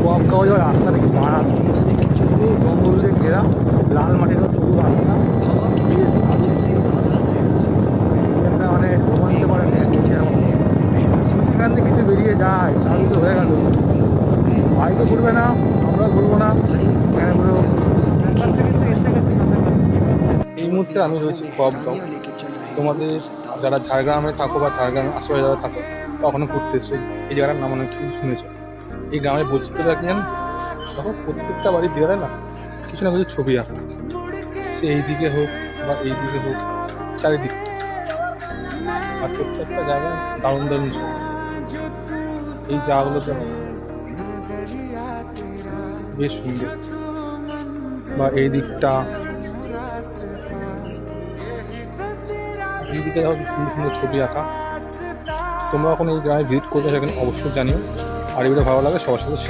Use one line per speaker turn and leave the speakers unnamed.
কম খাওয়া যাওয়ার রাস্তা দেখি মারা পুরো জঙ্গল দিয়ে ঘেরা, লাল মাটির সবুজ রাস্তা, এখানটা মানে রোমাঞ্চ করে এখান থেকে কিছু বেরিয়ে যায় তাহলে তো হয়ে গেল। বাইকে ঘুরবে না, আমরা ঘুরবো না, এখানে ঘুরবো। এই মুহূর্তে আমি রয়েছি কবগাঁও। তোমাদের যারা ঝাড়গ্রামে থাকো বা ঝাড়গ্রামের আশেপাশে যারা থাকো তখনও ঘুরতে এসছো, এই জায়গাটার নাম অনেক কিছু শুনেছো। এই গ্রামের বৈচিত্র্যটা কি জানো? তখন প্রত্যেকটা বাড়ির দেওয়ালে না কিছু না কিছু ছবি আঁকা, সে এই দিকে হোক বা এই দিকে হোক, চারিদিকটা। আর প্রত্যেকটা জায়গায় দারুণ দারুণ ছবি। এই জায়গাগুলোতে বেশ সুন্দর। বা এই দিকটা, এই দিকে সুন্দর সুন্দর ছবি আঁকা। তোমরা এখন এই গ্রামে ভিজিট করতে সেখানে অবশ্যই জানিও। আর এই ভিডিও ভালো লাগে সবার সাথে শেয়ার।